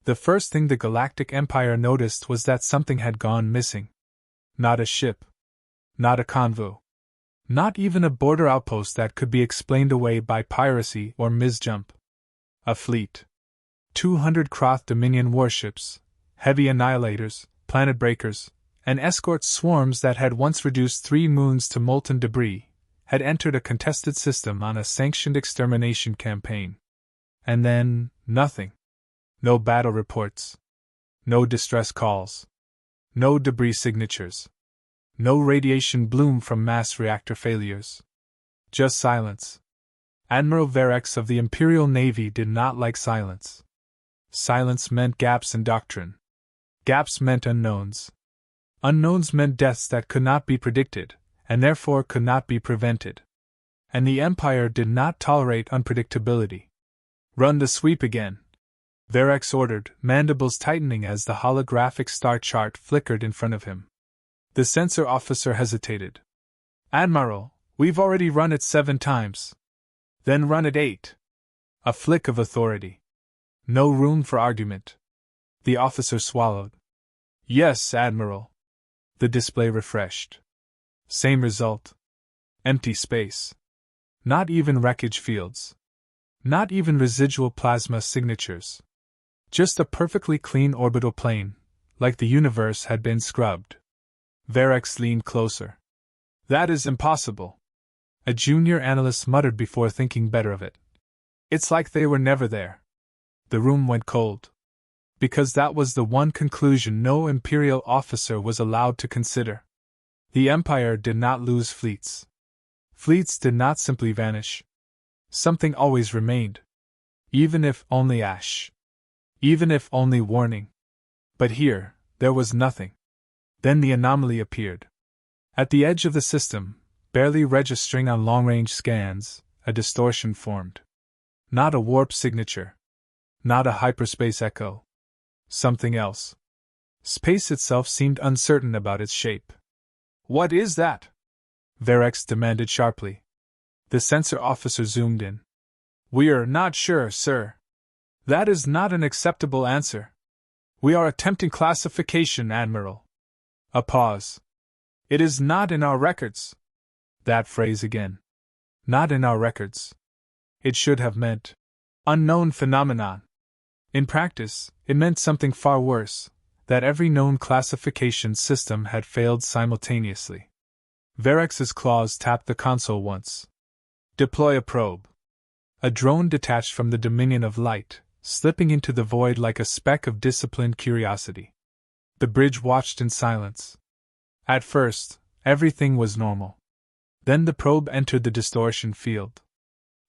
The first thing the Galactic Empire noticed was that something had gone missing. Not a ship. Not a convoy. Not even a border outpost that could be explained away by piracy or misjump. A fleet. 200 Kroth Dominion warships, heavy annihilators, planet breakers, and escort swarms that had once reduced 3 moons to molten debris, had entered a contested system on a sanctioned extermination campaign. And then, nothing. No battle reports. No distress calls. No debris signatures. No radiation bloom from mass reactor failures. Just silence. Admiral Verex of the Imperial Navy did not like silence. Silence meant gaps in doctrine. Gaps meant unknowns. Unknowns meant deaths that could not be predicted, and therefore could not be prevented. And the Empire did not tolerate unpredictability. Run the sweep again. Verex ordered, mandibles tightening as the holographic star chart flickered in front of him. The sensor officer hesitated. Admiral, we've already run it 7 times. Then run it 8. A flick of authority. No room for argument. The officer swallowed. Yes, Admiral. The display refreshed. Same result. Empty space. Not even wreckage fields. Not even residual plasma signatures. Just a perfectly clean orbital plane, like the universe had been scrubbed. Verex leaned closer. That is impossible. A junior analyst muttered before thinking better of it. It's like they were never there. The room went cold. Because that was the one conclusion no Imperial officer was allowed to consider. The Empire did not lose fleets. Fleets did not simply vanish. Something always remained. Even if only ash. Even if only warning. But here, there was nothing. Then the anomaly appeared. At the edge of the system, barely registering on long-range scans, a distortion formed. Not a warp signature. Not a hyperspace echo. Something else. Space itself seemed uncertain about its shape. What is that? Verex demanded sharply. The sensor officer zoomed in. We're not sure, sir. That is not an acceptable answer. We are attempting classification, Admiral. A pause. It is not in our records. That phrase again. Not in our records. It should have meant unknown phenomenon. In practice, it meant something far worse, that every known classification system had failed simultaneously. Verex's claws tapped the console once. Deploy a probe. A drone detached from the dominion of light, slipping into the void like a speck of disciplined curiosity. The bridge watched in silence. At first, everything was normal. Then the probe entered the distortion field.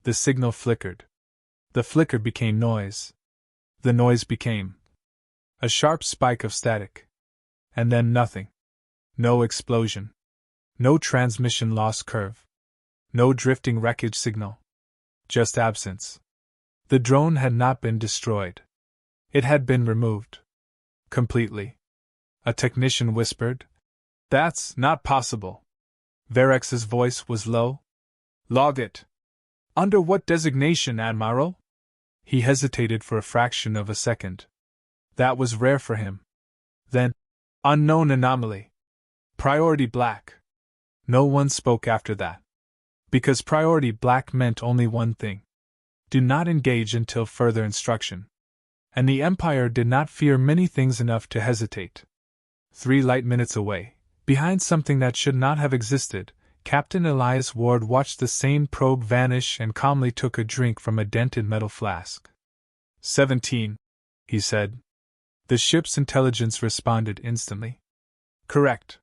The signal flickered. The flicker became noise. The noise became a sharp spike of static. And then nothing. No explosion. No transmission loss curve. No drifting wreckage signal. Just absence. The drone had not been destroyed. It had been removed. Completely. A technician whispered, "That's not possible." Verex's voice was low. "Log it." "Under what designation, Admiral?" He hesitated for a fraction of a second. That was rare for him. Then, "Unknown anomaly. Priority black." No one spoke after that. Because priority black meant only one thing. Do not engage until further instruction. And the Empire did not fear many things enough to hesitate. 3 light minutes away, behind something that should not have existed, Captain Elias Ward watched the same probe vanish and calmly took a drink from a dented metal flask. 17, he said. The ship's intelligence responded instantly. Correct.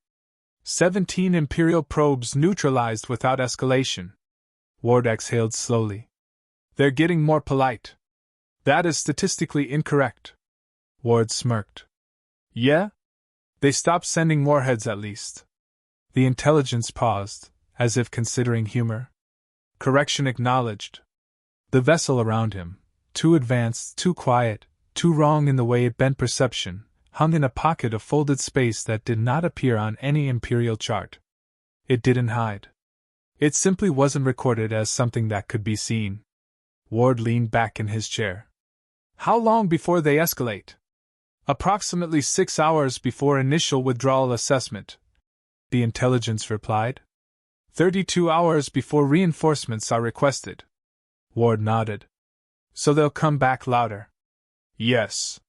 17 Imperial probes neutralized without escalation. Ward exhaled slowly. They're getting more polite. That is statistically incorrect. Ward smirked. Yeah? They stopped sending warheads at least. The intelligence paused, as if considering humor. Correction acknowledged. The vessel around him, too advanced, too quiet, too wrong in the way it bent perception, hung in a pocket of folded space that did not appear on any Imperial chart. It didn't hide. It simply wasn't recorded as something that could be seen. Ward leaned back in his chair. How long before they escalate? Approximately 6 hours before initial withdrawal assessment, the intelligence replied. 32 hours before reinforcements are requested. Ward nodded. So they'll come back louder. Yes.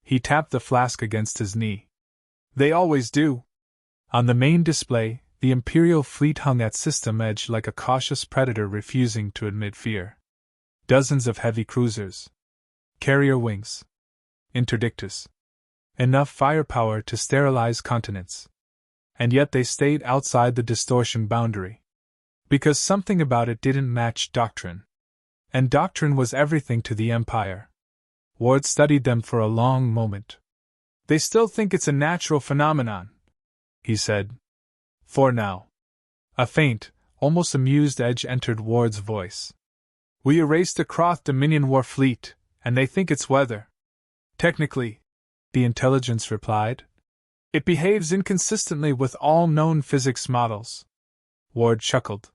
He tapped the flask against his knee. They always do. On the main display, the Imperial fleet hung at system edge like a cautious predator refusing to admit fear. Dozens of heavy cruisers. Carrier wings. Interdictus. Enough firepower to sterilize continents. And yet they stayed outside the distortion boundary. Because something about it didn't match doctrine. And doctrine was everything to the Empire. Ward studied them for a long moment. They still think it's a natural phenomenon, he said. For now. A faint, almost amused edge entered Ward's voice. We erased the Kroth Dominion War fleet, and they think it's weather. Technically, the intelligence replied. It behaves inconsistently with all known physics models. Ward chuckled.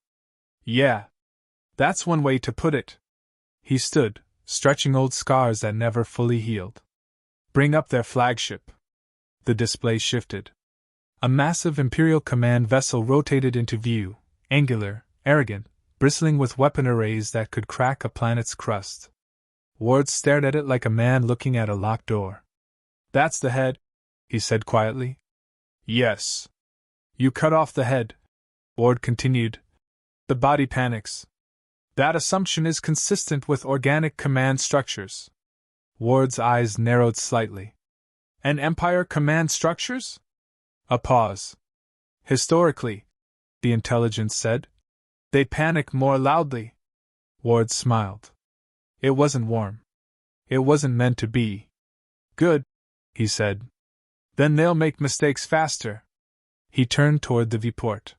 Yeah. That's one way to put it. He stood, stretching old scars that never fully healed. Bring up their flagship. The display shifted. A massive Imperial command vessel rotated into view, angular, arrogant, bristling with weapon arrays that could crack a planet's crust. Ward stared at it like a man looking at a locked door. That's the head, he said quietly. Yes. You cut off the head, Ward continued. The body panics. That assumption is consistent with organic command structures. Ward's eyes narrowed slightly. And Empire command structures? A pause. Historically, the intelligence said, they panic more loudly. Ward smiled. It wasn't warm. It wasn't meant to be. Good, he said. Then they'll make mistakes faster. He turned toward the viewport.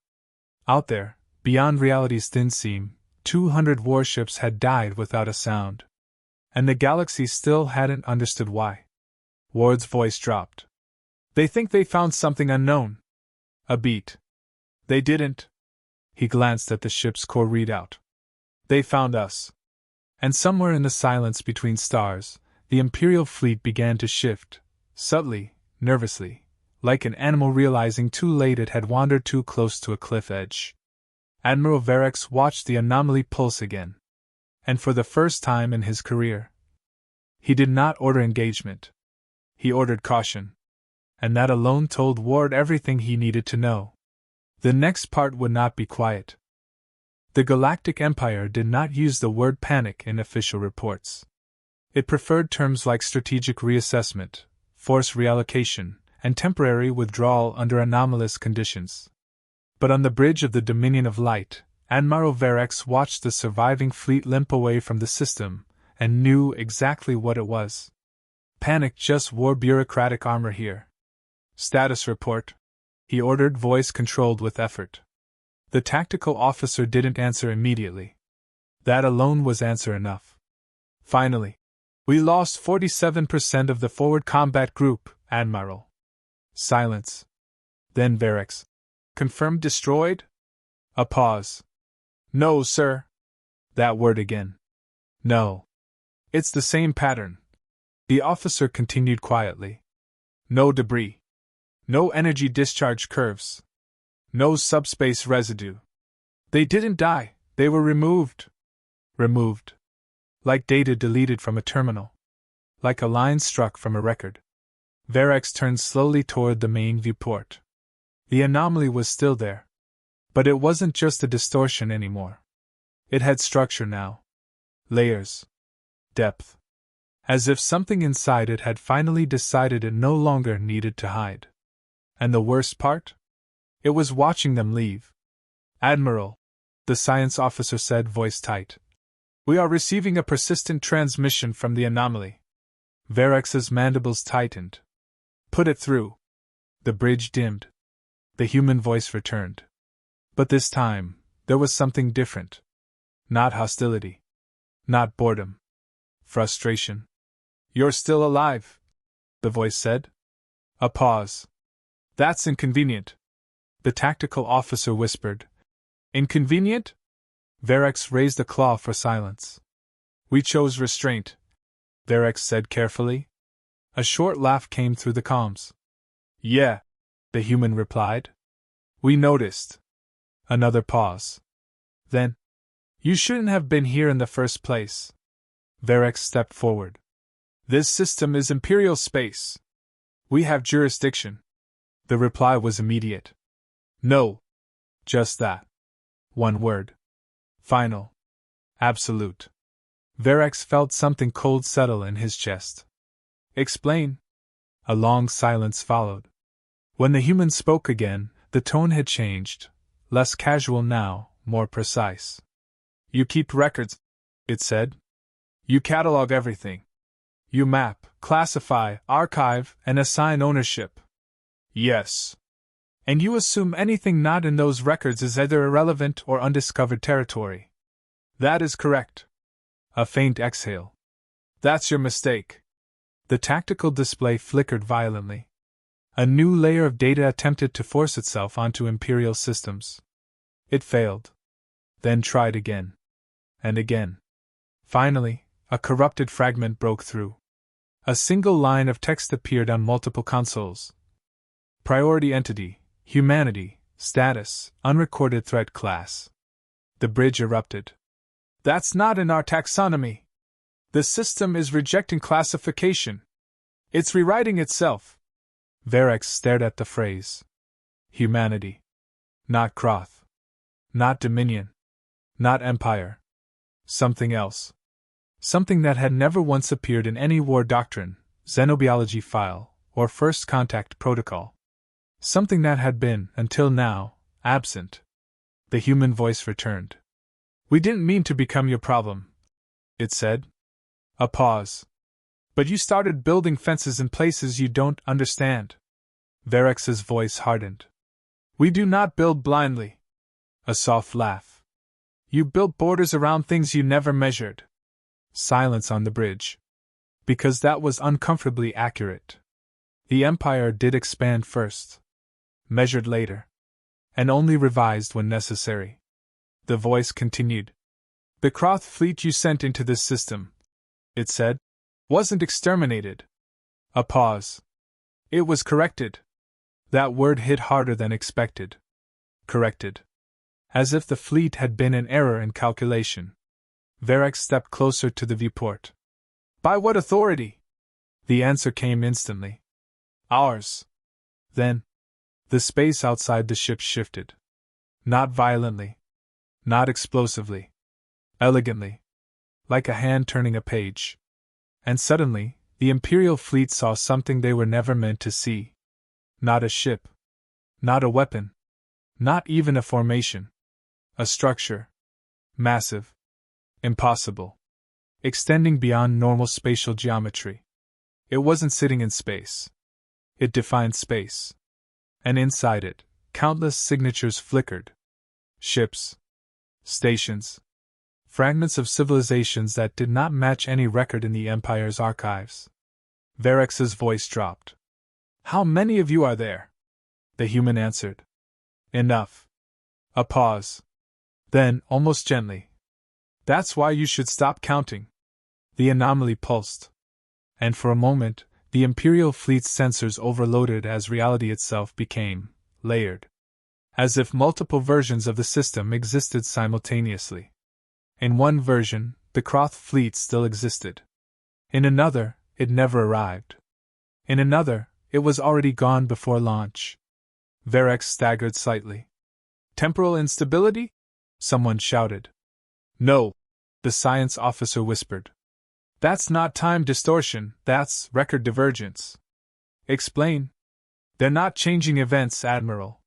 Out there, beyond reality's thin seam, 200 warships had died without a sound. And the galaxy still hadn't understood why. Ward's voice dropped. They think they found something unknown. A beat. They didn't. He glanced at the ship's core readout. They found us. And somewhere in the silence between stars, the Imperial fleet began to shift, subtly, nervously, like an animal realizing too late it had wandered too close to a cliff edge. Admiral Verex watched the anomaly pulse again. And for the first time in his career, he did not order engagement. He ordered caution. And that alone told Ward everything he needed to know. The next part would not be quiet. The Galactic Empire did not use the word panic in official reports. It preferred terms like strategic reassessment, force reallocation, and temporary withdrawal under anomalous conditions. But on the bridge of the Dominion of Light, Admiral Verex watched the surviving fleet limp away from the system, and knew exactly what it was. Panic just wore bureaucratic armor here. Status report, he ordered, voice controlled with effort. The tactical officer didn't answer immediately. That alone was answer enough. Finally, we lost 47% of the forward combat group, Admiral. Silence. Then Verex. Confirmed destroyed? A pause. No, sir. That word again. No. It's the same pattern. The officer continued quietly. No debris. No energy discharge curves. No subspace residue. They didn't die, they were removed. Removed. Like data deleted from a terminal. Like a line struck from a record. Verex turned slowly toward the main viewport. The anomaly was still there. But it wasn't just a distortion anymore. It had structure now. Layers. Depth. As if something inside it had finally decided it no longer needed to hide. And the worst part? It was watching them leave. Admiral, the science officer said, voice tight. We are receiving a persistent transmission from the anomaly. Verex's mandibles tightened. Put it through. The bridge dimmed. The human voice returned. But this time, there was something different. Not hostility. Not boredom. Frustration. You're still alive, the voice said. A pause. That's inconvenient, the tactical officer whispered. Inconvenient? Verex raised a claw for silence. We chose restraint, Verex said carefully. A short laugh came through the comms. Yeah, the human replied. We noticed. Another pause. Then, you shouldn't have been here in the first place. Verex stepped forward. This system is Imperial space. We have jurisdiction. The reply was immediate. No. Just that. One word. Final. Absolute. Verex felt something cold settle in his chest. Explain. A long silence followed. When the human spoke again, the tone had changed, less casual now, more precise. You keep records, it said. You catalog everything. You map, classify, archive, and assign ownership. Yes. And you assume anything not in those records is either irrelevant or undiscovered territory. That is correct. A faint exhale. That's your mistake. The tactical display flickered violently. A new layer of data attempted to force itself onto Imperial systems. It failed. Then tried again. And again. Finally, a corrupted fragment broke through. A single line of text appeared on multiple consoles. Priority entity, humanity, status, unrecorded threat class. The bridge erupted. That's not in our taxonomy. The system is rejecting classification. It's rewriting itself. Verex stared at the phrase. Humanity. Not Kroth. Not Dominion. Not Empire. Something else. Something that had never once appeared in any war doctrine, xenobiology file, or first contact protocol. Something that had been, until now, absent. The human voice returned. We didn't mean to become your problem, it said. A pause. But you started building fences in places you don't understand. Verex's voice hardened. We do not build blindly. A soft laugh. You built borders around things you never measured. Silence on the bridge. Because that was uncomfortably accurate. The Empire did expand first. Measured later. And only revised when necessary. The voice continued. The Kroth fleet you sent into this system, it said, wasn't exterminated. A pause. It was corrected. That word hit harder than expected. Corrected. As if the fleet had been an error in calculation. Verex stepped closer to the viewport. By what authority? The answer came instantly. Ours. Then, the space outside the ship shifted. Not violently. Not explosively. Elegantly. Like a hand turning a page. And suddenly, the Imperial fleet saw something they were never meant to see. Not a ship. Not a weapon. Not even a formation. A structure. Massive. Impossible. Extending beyond normal spatial geometry. It wasn't sitting in space. It defined space. And inside it, countless signatures flickered. Ships. Stations. Fragments of civilizations that did not match any record in the Empire's archives. Verex's voice dropped. How many of you are there? The human answered. Enough. A pause. Then, almost gently. That's why you should stop counting. The anomaly pulsed. And for a moment, the Imperial fleet's sensors overloaded as reality itself became layered. As if multiple versions of the system existed simultaneously. In one version, the Kroth fleet still existed. In another, it never arrived. In another, it was already gone before launch. Verex staggered slightly. Temporal instability? Someone shouted. No, the science officer whispered. That's not time distortion, that's record divergence. Explain. They're not changing events, Admiral.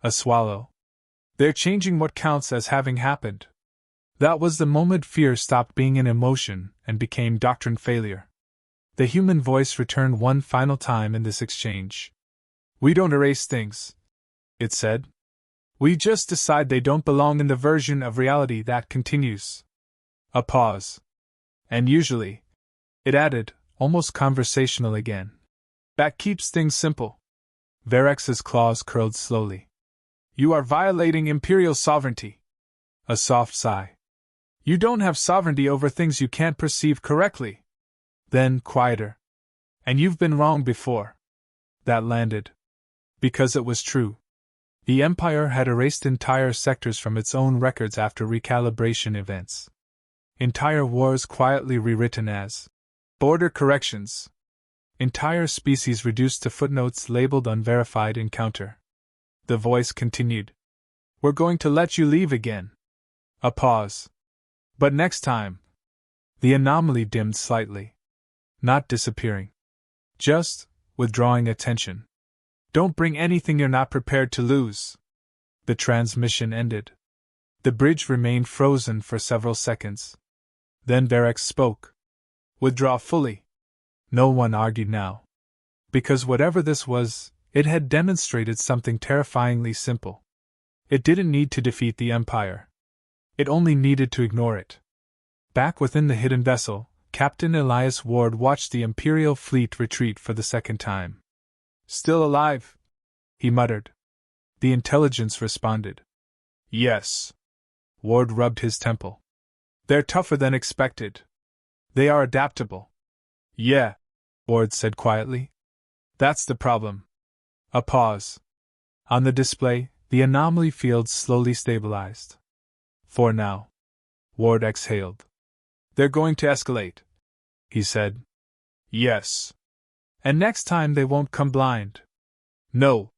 A swallow. They're changing what counts as having happened. That was the moment fear stopped being an emotion and became doctrine failure. The human voice returned one final time in this exchange. We don't erase things, it said. We just decide they don't belong in the version of reality that continues. A pause. And usually, it added, almost conversational again. That keeps things simple. Verex's claws curled slowly. You are violating Imperial sovereignty. A soft sigh. You don't have sovereignty over things you can't perceive correctly. Then, quieter. And you've been wrong before. That landed. Because it was true. The Empire had erased entire sectors from its own records after recalibration events. Entire wars quietly rewritten as border corrections. Entire species reduced to footnotes labeled unverified encounter. The voice continued. We're going to let you leave again. A pause. But next time. The anomaly dimmed slightly. Not disappearing. Just withdrawing attention. Don't bring anything you're not prepared to lose. The transmission ended. The bridge remained frozen for several seconds. Then Verex spoke. Withdraw fully. No one argued now. Because whatever this was, it had demonstrated something terrifyingly simple. It didn't need to defeat the Empire. It only needed to ignore it. Back within the hidden vessel, Captain Elias Ward watched the Imperial fleet retreat for the second time. Still alive? He muttered. The intelligence responded. Yes. Ward rubbed his temple. They're tougher than expected. They are adaptable. Yeah, Ward said quietly. That's the problem. A pause. On the display, the anomaly field slowly stabilized. For now. Ward exhaled. They're going to escalate, he said. Yes. And next time they won't come blind. No.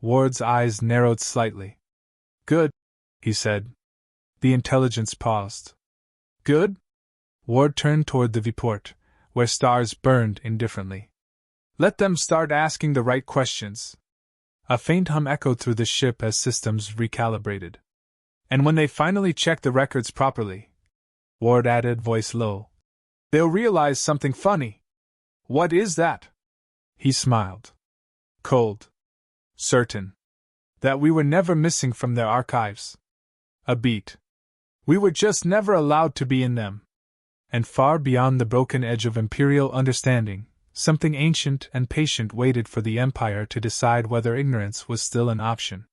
Ward's eyes narrowed slightly. Good, he said. The intelligence paused. Good? Ward turned toward the viewport, where stars burned indifferently. Let them start asking the right questions. A faint hum echoed through the ship as systems recalibrated. And when they finally check the records properly, Ward added, voice low, they'll realize something funny. What is that? He smiled. Cold. Certain. That we were never missing from their archives. A beat. We were just never allowed to be in them. And far beyond the broken edge of imperial understanding, something ancient and patient waited for the Empire to decide whether ignorance was still an option.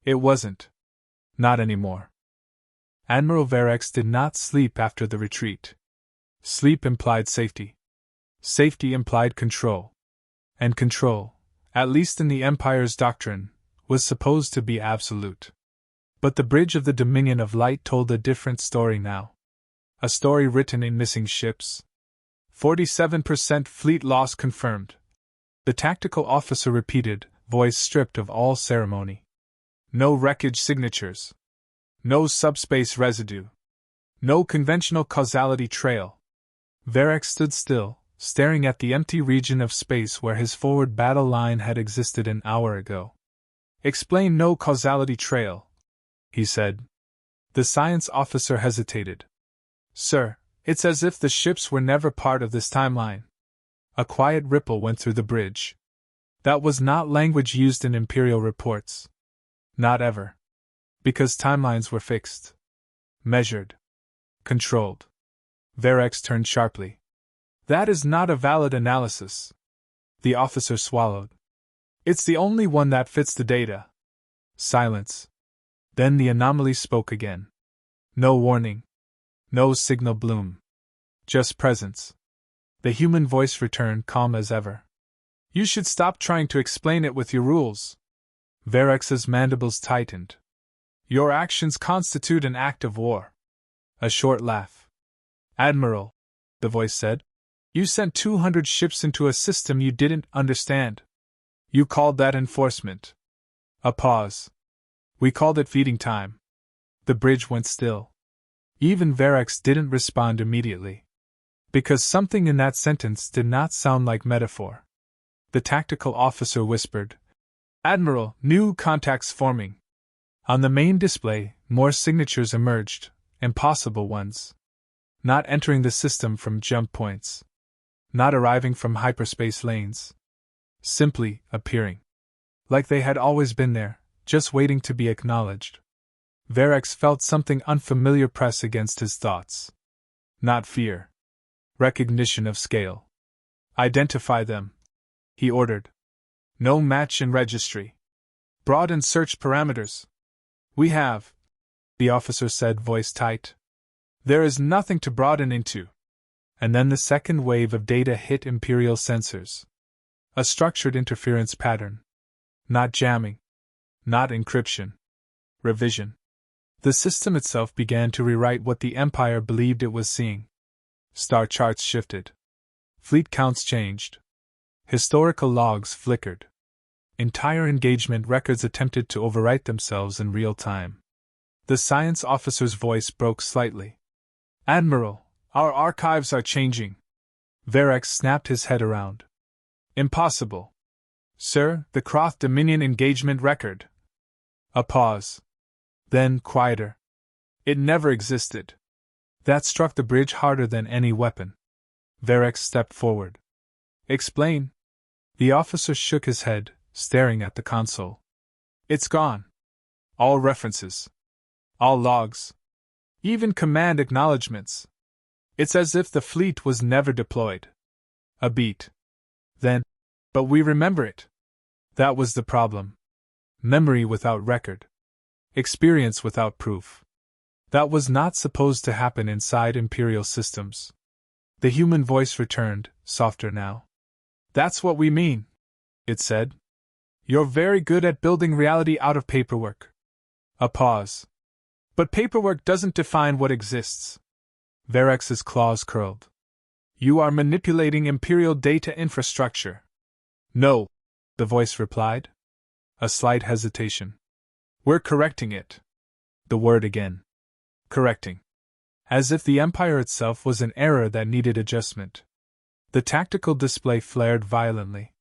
It wasn't. Not anymore. Admiral Verex did not sleep after the retreat. Sleep implied safety. Safety implied control. And control, at least in the Empire's doctrine, was supposed to be absolute. But the bridge of the Dominion of Light told a different story now. A story written in missing ships. 47% fleet loss confirmed. The tactical officer repeated, voice stripped of all ceremony. No wreckage signatures. No subspace residue. No conventional causality trail. Verex stood still, staring at the empty region of space where his forward battle line had existed an hour ago. Explain no causality trail, he said. The science officer hesitated. Sir, it's as if the ships were never part of this timeline. A quiet ripple went through the bridge. That was not language used in Imperial reports. Not ever. Because timelines were fixed. Measured. Controlled. Verex turned sharply. That is not a valid analysis. The officer swallowed. It's the only one that fits the data. Silence. Then the anomaly spoke again. No warning. No signal bloom. Just presence. The human voice returned calm as ever. You should stop trying to explain it with your rules. Verex's mandibles tightened. Your actions constitute an act of war. A short laugh. Admiral, the voice said, you sent 200 ships into a system you didn't understand. You called that enforcement. A pause. We called it feeding time. The bridge went still. Even Verex didn't respond immediately. Because something in that sentence did not sound like metaphor. The tactical officer whispered, Admiral, new contacts forming. On the main display, more signatures emerged, impossible ones. Not entering the system from jump points. Not arriving from hyperspace lanes. Simply appearing. Like they had always been there, just waiting to be acknowledged. Verex felt something unfamiliar press against his thoughts. Not fear. Recognition of scale. Identify them, he ordered. No match in registry. Broaden search parameters. We have, the officer said, voice tight. There is nothing to broaden into. And then the second wave of data hit Imperial sensors. A structured interference pattern. Not jamming. Not encryption. Revision. The system itself began to rewrite what the Empire believed it was seeing. Star charts shifted. Fleet counts changed. Historical logs flickered. Entire engagement records attempted to overwrite themselves in real time. The science officer's voice broke slightly. "Admiral, our archives are changing." Varex snapped his head around. "Impossible. Sir, the Croth Dominion engagement record." A pause. Then, quieter. "It never existed." That struck the bridge harder than any weapon. Varex stepped forward. "Explain." The officer shook his head, staring at the console. "It's gone. All references. All logs. Even command acknowledgements. It's as if the fleet was never deployed." A beat. Then, "But we remember it." That was the problem. Memory without record. Experience without proof. That was not supposed to happen inside Imperial systems. The human voice returned, softer now. "That's what we mean," it said. "You're very good at building reality out of paperwork." A pause. "But paperwork doesn't define what exists." Varex's claws curled. "You are manipulating Imperial data infrastructure." "No," the voice replied. A slight hesitation. "We're correcting it." The word again. Correcting. As if the Empire itself was an error that needed adjustment. The tactical display flared violently.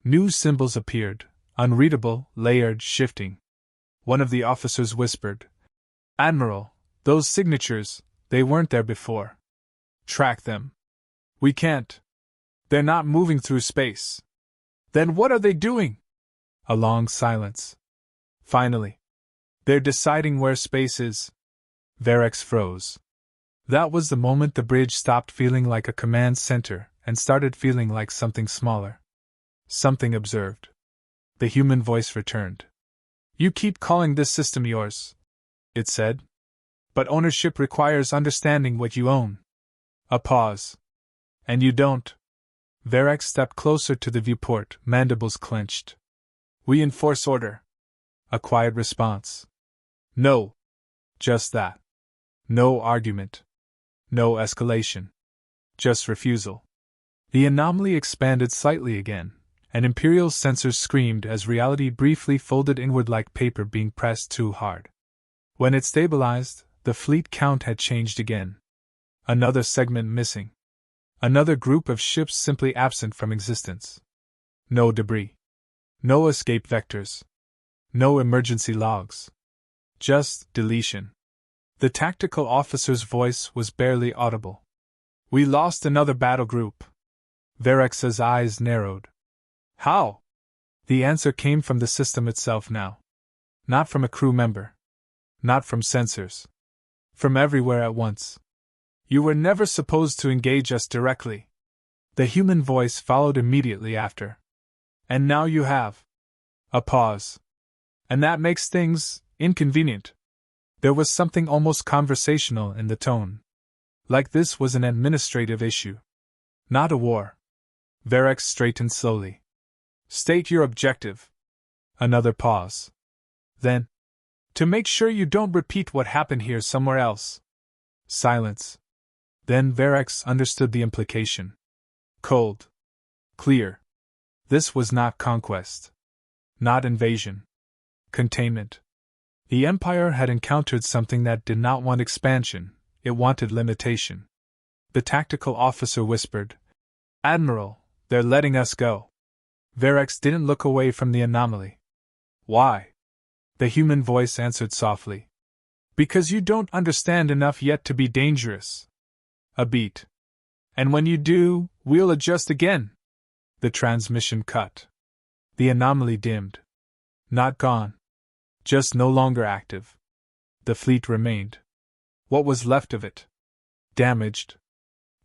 New symbols appeared, unreadable, layered, shifting. One of the officers whispered, "Admiral, those signatures, they weren't there before. Track them." "We can't. They're not moving through space." "Then what are they doing?" A long silence. Finally, "They're deciding where space is." Varex froze. That was the moment the bridge stopped feeling like a command center and started feeling like something smaller. Something observed. The human voice returned. "You keep calling this system yours," it said. "But ownership requires understanding what you own." A pause. "And you don't." Varex stepped closer to the viewport, mandibles clenched. "We enforce order." A quiet response. "No." Just that. No argument. No escalation. Just refusal. The anomaly expanded slightly again, and Imperial sensors screamed as reality briefly folded inward like paper being pressed too hard. When it stabilized, the fleet count had changed again. Another segment missing. Another group of ships simply absent from existence. No debris. No escape vectors. No emergency logs. Just deletion. The tactical officer's voice was barely audible. "We lost another battle group." Varex's eyes narrowed. "How?" The answer came from the system itself now. Not from a crew member. Not from sensors. From everywhere at once. "You were never supposed to engage us directly." The human voice followed immediately after. "And now you have." A pause. "And that makes things inconvenient." There was something almost conversational in the tone. Like this was an administrative issue. Not a war. Varex straightened slowly. "State your objective." Another pause. Then, "To make sure you don't repeat what happened here somewhere else." Silence. Then Varex understood the implication. Cold. Clear. This was not conquest. Not invasion. Containment. The Empire had encountered something that did not want expansion, it wanted limitation. The tactical officer whispered, "Admiral, they're letting us go." Varex didn't look away from the anomaly. "Why?" The human voice answered softly. "Because you don't understand enough yet to be dangerous." A beat. "And when you do, we'll adjust again." The transmission cut. The anomaly dimmed. Not gone. Just no longer active. The fleet remained. What was left of it? Damaged.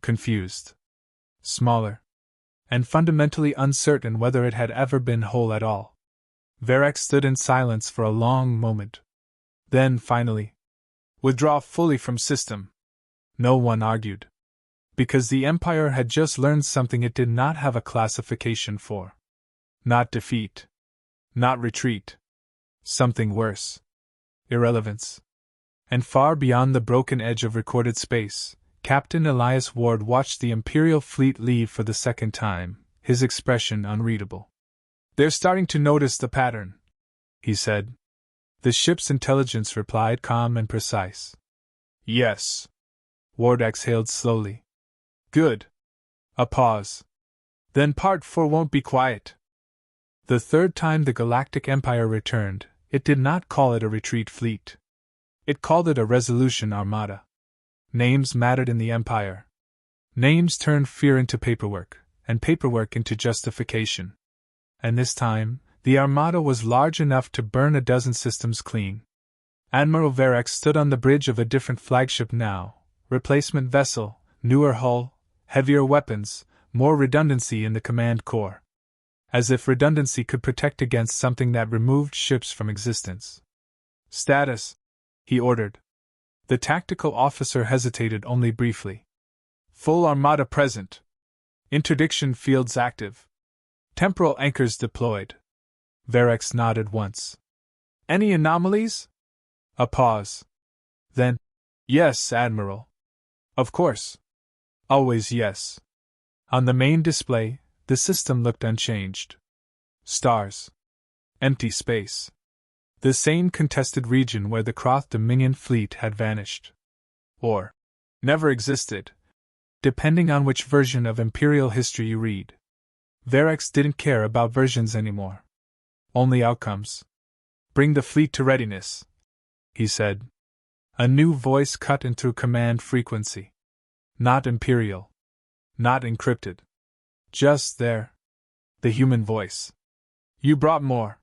Confused. Smaller. And fundamentally uncertain whether it had ever been whole at all. Varex stood in silence for a long moment. Then, finally, "Withdraw fully from system." No one argued. Because the Empire had just learned something it did not have a classification for. Not defeat. Not retreat. Something worse. Irrelevance. And far beyond the broken edge of recorded space, Captain Elias Ward watched the Imperial fleet leave for the second time, his expression unreadable. "They're starting to notice the pattern," he said. The ship's intelligence replied, calm and precise. "Yes." Ward exhaled slowly. "Good." A pause. "Then Part 4 won't be quiet." The third time the Galactic Empire returned, it did not call it a retreat fleet. It called it a resolution armada. Names mattered in the Empire. Names turned fear into paperwork, and paperwork into justification. And this time, the armada was large enough to burn a dozen systems clean. Admiral Verex stood on the bridge of a different flagship now, replacement vessel, newer hull, heavier weapons, more redundancy in the command core. As if redundancy could protect against something that removed ships from existence. "Status," he ordered. The tactical officer hesitated only briefly. "Full armada present. Interdiction fields active. Temporal anchors deployed." Verex nodded once. "Any anomalies?" A pause. Then, "Yes, Admiral." "Of course." "Always yes." On the main display, the system looked unchanged. Stars. Empty space. The same contested region where the Kroth Dominion fleet had vanished. Or never existed, depending on which version of Imperial history you read. Verex didn't care about versions anymore. Only outcomes. "Bring the fleet to readiness," he said. A new voice cut in through command frequency. Not Imperial. Not encrypted. Just there. The human voice. "You brought more."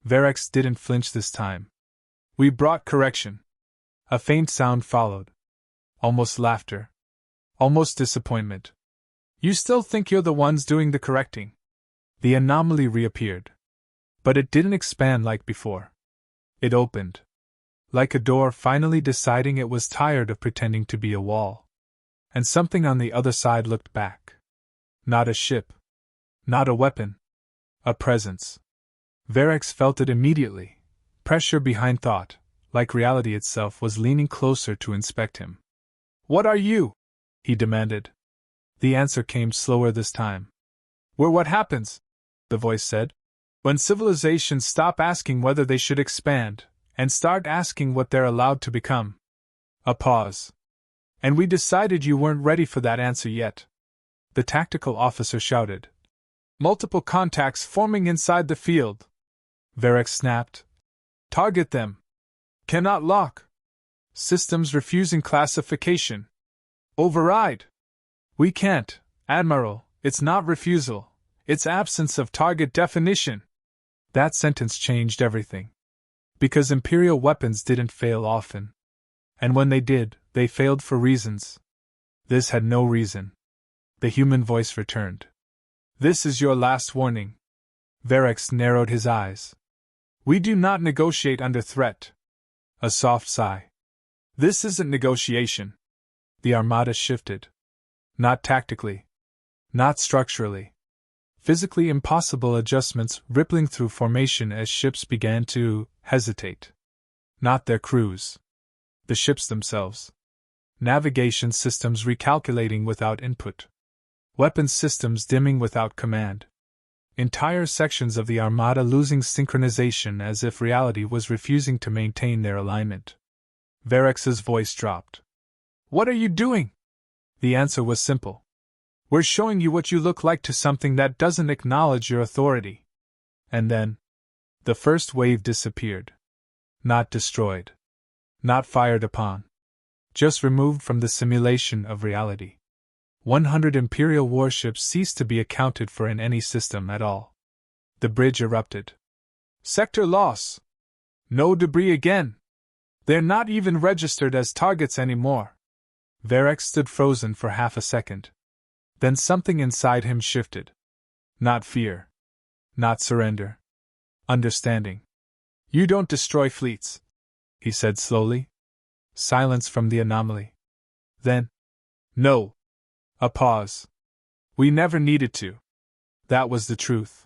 Verex didn't flinch this time. "We brought correction." A faint sound followed. Almost laughter. Almost disappointment. "You still think you're the ones doing the correcting?" The anomaly reappeared. But it didn't expand like before. It opened. Like a door finally deciding it was tired of pretending to be a wall. And something on the other side looked back. Not a ship. Not a weapon. A presence. Verex felt it immediately. Pressure behind thought, like reality itself, was leaning closer to inspect him. "What are you?" he demanded. The answer came slower this time. "We're what happens," the voice said, "when civilizations stop asking whether they should expand, and start asking what they're allowed to become." A pause. "And we decided you weren't ready for that answer yet," the tactical officer shouted. "Multiple contacts forming inside the field." Verex snapped. "Target them." "Cannot lock." "Systems refusing classification." "Override." "We can't, Admiral, it's not refusal, it's absence of target definition." That sentence changed everything. Because Imperial weapons didn't fail often. And when they did, they failed for reasons. This had no reason. The human voice returned. "This is your last warning." Verex narrowed his eyes. "We do not negotiate under threat." A soft sigh. "This isn't negotiation." The armada shifted. Not tactically. Not structurally. Physically impossible adjustments rippling through formation as ships began to hesitate. Not their crews. The ships themselves. Navigation systems recalculating without input. Weapons systems dimming without command. Entire sections of the armada losing synchronization as if reality was refusing to maintain their alignment. Verex's voice dropped. "What are you doing?" The answer was simple. "We're showing you what you look like to something that doesn't acknowledge your authority." And then, the first wave disappeared. Not destroyed. Not fired upon. Just removed from the simulation of reality. 100 Imperial warships ceased to be accounted for in any system at all. The bridge erupted. "Sector loss! No debris again! They're not even registered as targets anymore." Verex stood frozen for half a second. Then something inside him shifted. Not fear. Not surrender. Understanding. "You don't destroy fleets," he said slowly. Silence from the anomaly. Then, "No. A pause. We never needed to. That was the truth.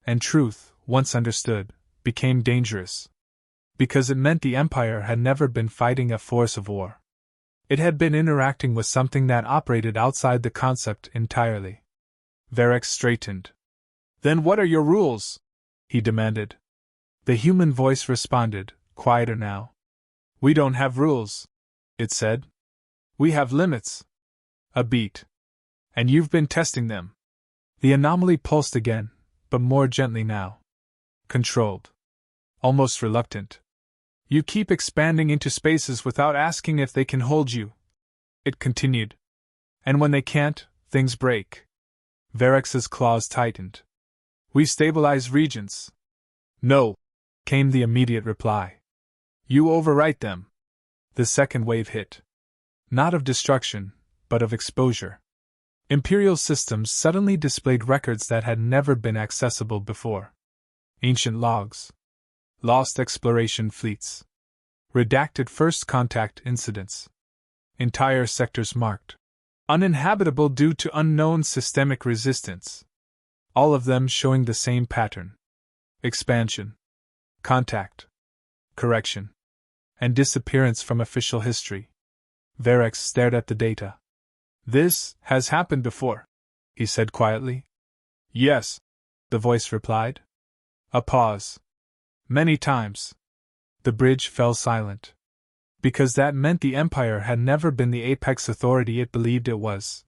And truth, once understood, became dangerous. Because it meant the Empire had never been fighting a force of war. It had been interacting with something that operated outside the concept entirely. Varric straightened. Then what are your rules? He demanded. The human voice responded, quieter now. We don't have rules, it said. We have limits. A beat. And you've been testing them. The anomaly pulsed again, but more gently now. Controlled. Almost reluctant. You keep expanding into spaces without asking if they can hold you. It continued. And when they can't, things break. Varric's claws tightened. We stabilize regions. No, came the immediate reply. You overwrite them. The second wave hit. Not of destruction, but of exposure. Imperial systems suddenly displayed records that had never been accessible before. Ancient logs. Lost exploration fleets. Redacted first contact incidents. Entire sectors marked uninhabitable due to unknown systemic resistance. All of them showing the same pattern. Expansion. Contact. Correction. And disappearance from official history. Varric stared at the data. This has happened before, he said quietly. Yes, the voice replied. A pause. Many times. The bridge fell silent. Because that meant the Empire had never been the apex authority it believed it was.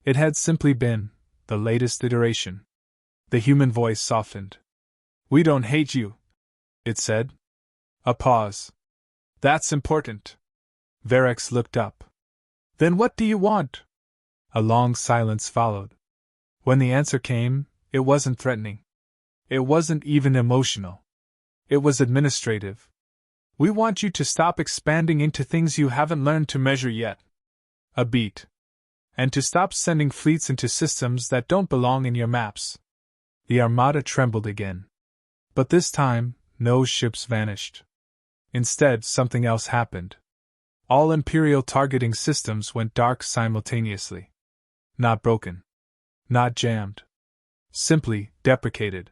It had simply been the latest iteration. The human voice softened. We don't hate you, it said. A pause. That's important. Varric looked up. Then what do you want? A long silence followed. When the answer came, it wasn't threatening. It wasn't even emotional. It was administrative. We want you to stop expanding into things you haven't learned to measure yet. A beat. And to stop sending fleets into systems that don't belong in your maps. The Armada trembled again. But this time, no ships vanished. Instead, something else happened. All Imperial targeting systems went dark simultaneously. Not broken. Not jammed. Simply deprecated.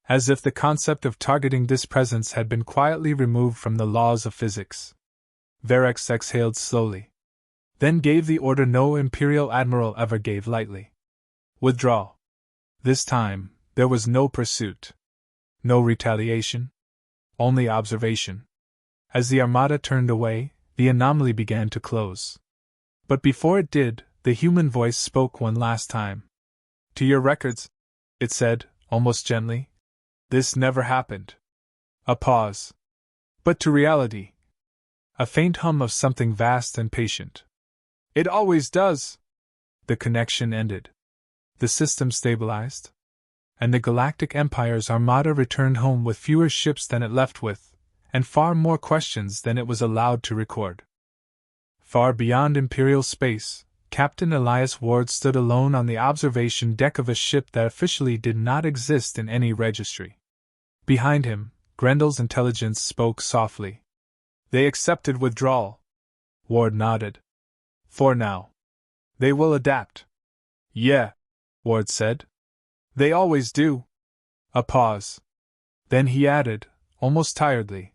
As if the concept of targeting this presence had been quietly removed from the laws of physics. Varric exhaled slowly. Then gave the order no Imperial admiral ever gave lightly. Withdraw. This time, there was no pursuit. No retaliation. Only observation. As the Armada turned away, the anomaly began to close. But before it did, the human voice spoke one last time. To your records, it said, almost gently. This never happened. A pause. But to reality. A faint hum of something vast and patient. It always does. The connection ended. The system stabilized. And the Galactic Empire's Armada returned home with fewer ships than it left with, and far more questions than it was allowed to record. Far beyond Imperial space, Captain Elias Ward stood alone on the observation deck of a ship that officially did not exist in any registry. Behind him, Grendel's intelligence spoke softly. They accepted withdrawal. Ward nodded. For now. They will adapt. Yeah, Ward said. They always do. A pause. Then he added, almost tiredly.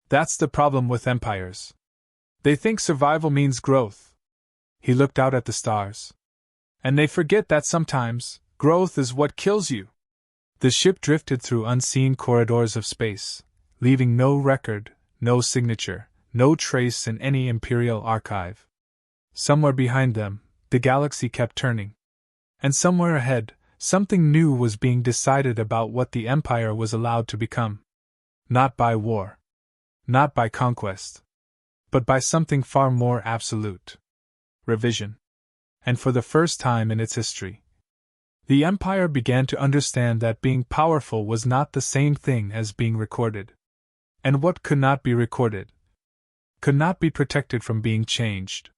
That's the problem with empires. They think survival means growth. He looked out at the stars. And they forget that sometimes, growth is what kills you. The ship drifted through unseen corridors of space, leaving no record, no signature, no trace in any Imperial archive. Somewhere behind them, the galaxy kept turning. And somewhere ahead, something new was being decided about what the Empire was allowed to become. Not by war. Not by conquest. But by something far more absolute. Revision. And for the first time in its history, the Empire began to understand that being powerful was not the same thing as being recorded. And what could not be recorded could not be protected from being changed.